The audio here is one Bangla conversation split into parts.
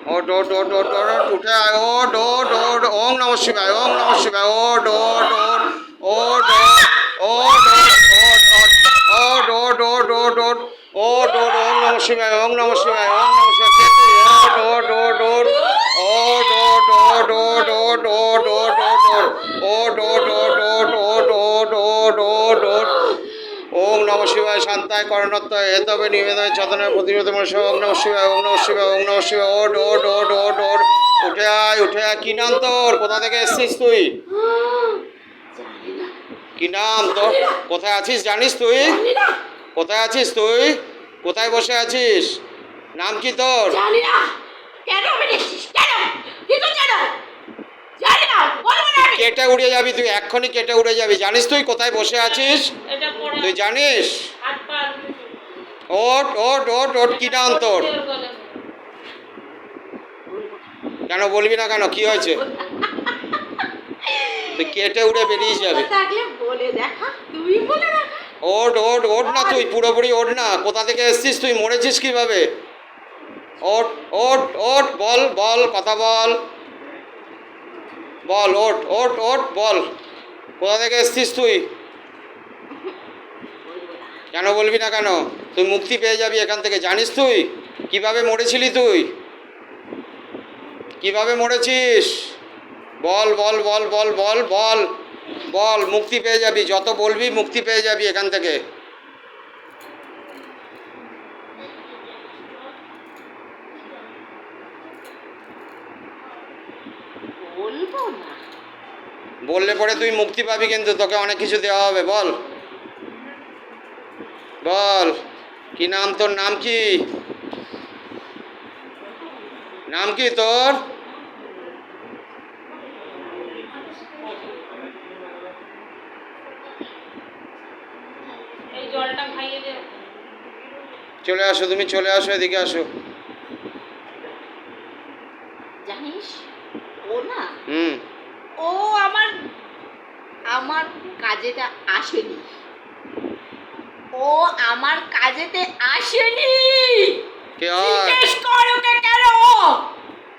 ওট ওট ওট ওট ওট উঠে আয় ওট ওট ওট ওং নমঃ শিবায় ওং নমঃ শিবায় ওট ওট ওট ওট ওট ওট ওট ওট ওট ওট ওট ওট ওং নমঃ শিবায় ওং নমঃ শিবায় ওং নমঃ শিবায় ওট ওট ওট ওট ওট ওট ওট ওট ওট ওট ওট ওট ওট ওট ওট ওট ওট ওট ওট ওং নমঃ শিবায় শান্তায় করণত্বয় হেতবে নিবেদনে চতনায় প্রতিরোধে মনসা ওং নমঃ শিবায় ওং নমঃ শিবায় ওং নমঃ শিবায় ওট ওট ওট ওট ওট উঠে আয় কি নাম তোর কোথা থেকে এসছিস তুই কি নাম তোর কোথায় আছিস জানিস তুই কোথায় আছিস তুই কোথায় বসে আছিস নাম কি তোর জানি না কেন বলেছিস কেন কিছু জানো জানি না বলবো না কেটে উড়ে যাবি তুই এক্ষুনি কেটে উড়ে যাবি জানিস তুই কোথায় বসে আছিস তুই জানিস ওট ওট ওট ওট কি নাম তোর কেন বলবি না কেন কি হয়েছে তুই কেটে উড়ে বেরিয়ে যাবি থাকলে বলে দেখা তুই বলে দেখা ওট ওট ওট না তুই পুরোপুরি ওট না কোথা থেকে এসছিস তুই মরেছিস কিভাবে ওট ওট ওট বল বল কথা বল বল ওট ওট ওট বল কোথা থেকে এসছিস তুই কেন বলবি না কেন তুই মুক্তি পেয়ে যাবি এখান থেকে জানিস তুই কিভাবে মরেছিলি তুই কিভাবে মরেছিস বল বল বল বল বল বল বল মুক্তি পেয়ে যাবি যত বলবি মুক্তি পেয়ে যাবি এখান থেকে বলবো না বললে পরে তুই মুক্তি পাবি কিন্তু তোকে অনেক কিছু দেওয়া হবে বল বল কি নাম তোর নাম কি নাম কি তোর এই জলটা খাইয়ে দে চলে আসো তুমি চলে আসো এদিকে আসো জানিস ও না ও আমার কাজেটা আসেনি ও আমার কাজেতে আসেনি কে হয় জিজ্ঞেস কর ওকে কেন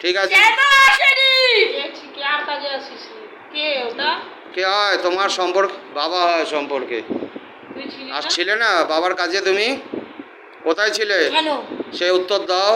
ঠিক আছে কেন আসেনি কে আর কাজে আসিস কে ওটা কে হয় তোমার সম্পর্ক বাবা হয় সম্পর্কে তুই ছিলি আসছিলে না বাবার কাজে তুমি কোথায় ছিলে কেন সে উত্তর দাও